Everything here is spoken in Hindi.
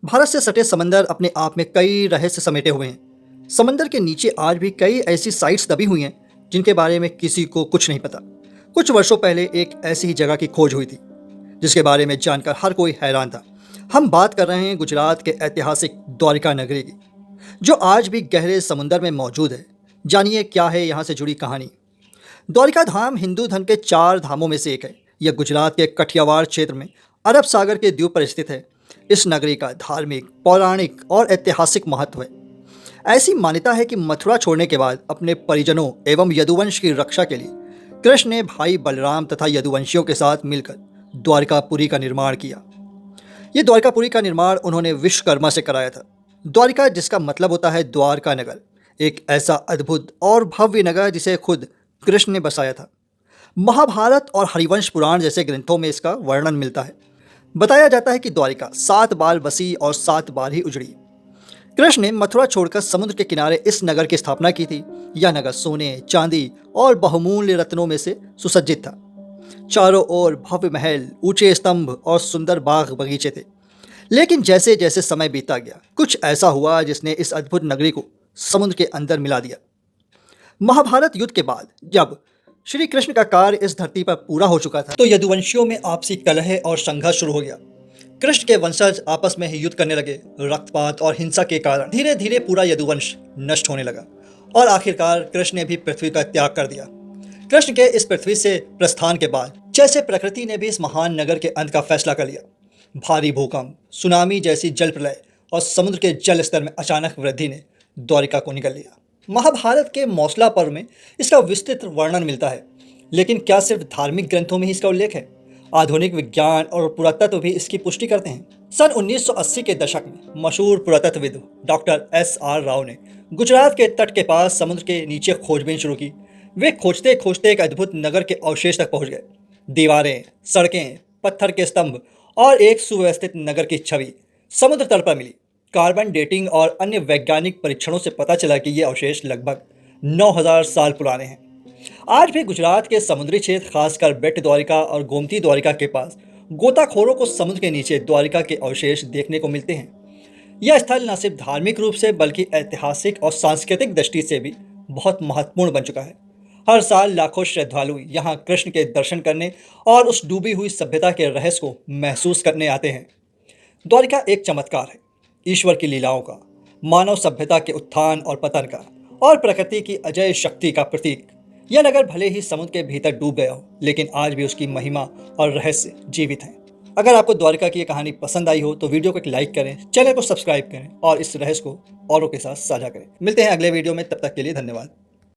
भारत से सटे समंदर अपने आप में कई रहस्य समेटे हुए हैं। समंदर के नीचे आज भी कई ऐसी साइट्स दबी हुई हैं जिनके बारे में किसी को कुछ नहीं पता। कुछ वर्षों पहले एक ऐसी ही जगह की खोज हुई थी जिसके बारे में जानकर हर कोई हैरान था। हम बात कर रहे हैं गुजरात के ऐतिहासिक द्वारिका नगरी की, जो आज भी गहरे समुंदर में मौजूद है। जानिए क्या है यहाँ से जुड़ी कहानी। द्वारिका धाम हिंदू धर्म के 4 धामों में से एक है। यह गुजरात के कठियावाड़ क्षेत्र में अरब सागर के द्वीप पर स्थित है। इस नगरी का धार्मिक, पौराणिक और ऐतिहासिक महत्व है। ऐसी मान्यता है कि मथुरा छोड़ने के बाद अपने परिजनों एवं यदुवंश की रक्षा के लिए कृष्ण ने भाई बलराम तथा यदुवंशियों के साथ मिलकर द्वारिकापुरी का निर्माण किया। ये द्वारिकापुरी का निर्माण उन्होंने विश्वकर्मा से कराया था। द्वारिका, जिसका मतलब होता है द्वार का नगर, एक ऐसा अद्भुत और भव्य नगर जिसे खुद कृष्ण ने बसाया था। महाभारत और हरिवंश पुराण जैसे ग्रंथों में इसका वर्णन मिलता है। बताया जाता है कि द्वारिका 7 बार बसी और 7 बार ही उजड़ी। कृष्ण ने मथुरा छोड़कर समुद्र के किनारे इस नगर की स्थापना की थी। यह नगर सोने, चांदी और बहुमूल्य रत्नों में से सुसज्जित था। चारों ओर भव्य महल, ऊंचे स्तंभ और सुंदर बाग बगीचे थे। लेकिन जैसे जैसे समय बीता गया, कुछ ऐसा हुआ जिसने इस अद्भुत नगरी को समुद्र के अंदर मिला दिया। महाभारत युद्ध के बाद जब श्री कृष्ण का कार्य इस धरती पर पूरा हो चुका था, तो यदुवंशियों में आपसी कलह और संघर्ष शुरू हो गया। कृष्ण के वंशज आपस में ही युद्ध करने लगे। रक्तपात और हिंसा के कारण धीरे धीरे पूरा यदुवंश नष्ट होने लगा और आखिरकार कृष्ण ने भी पृथ्वी का त्याग कर दिया। कृष्ण के इस पृथ्वी से प्रस्थान के बाद जैसे प्रकृति ने भी इस महान नगर के अंत का फैसला कर लिया। भारी भूकंप, सुनामी जैसी जल प्रलय और समुद्र के जल स्तर में अचानक वृद्धि ने द्वारिका को निगल लिया। महाभारत के मौसला पर्व में इसका विस्तृत वर्णन मिलता है, लेकिन क्या सिर्फ धार्मिक ग्रंथों में ही इसका उल्लेख है? आधुनिक विज्ञान और पुरातत्व भी इसकी पुष्टि करते हैं। सन 1980 के दशक में मशहूर पुरातत्वविद डॉक्टर SR राव ने गुजरात के तट के पास समुद्र के नीचे खोजबीन शुरू की। वे खोजते खोजते एक अद्भुत नगर के अवशेष तक पहुंच गए। दीवारें, सड़कें, पत्थर के स्तंभ और एक सुव्यवस्थित नगर की छवि समुद्र तल पर मिली। कार्बन डेटिंग और अन्य वैज्ञानिक परीक्षणों से पता चला कि ये अवशेष लगभग 9000 साल पुराने हैं। आज भी गुजरात के समुद्री क्षेत्र, खासकर बेट द्वारिका और गोमती द्वारिका के पास, गोताखोरों को समुद्र के नीचे द्वारिका के अवशेष देखने को मिलते हैं। यह स्थल न सिर्फ धार्मिक रूप से बल्कि ऐतिहासिक और सांस्कृतिक दृष्टि से भी बहुत महत्वपूर्ण बन चुका है। हर साल लाखों श्रद्धालु यहाँ कृष्ण के दर्शन करने और उस डूबी हुई सभ्यता के रहस्य को महसूस करने आते हैं। द्वारिका एक चमत्कार है, ईश्वर की लीलाओं का, मानव सभ्यता के उत्थान और पतन का, और प्रकृति की अजय शक्ति का प्रतीक। यह नगर भले ही समुद्र के भीतर डूब गया हो, लेकिन आज भी उसकी महिमा और रहस्य जीवित हैं। अगर आपको द्वारिका की ये कहानी पसंद आई हो तो वीडियो को एक लाइक करें, चैनल को सब्सक्राइब करें और इस रहस्य को औरों के साथ साझा करें। मिलते हैं अगले वीडियो में, तब तक के लिए धन्यवाद।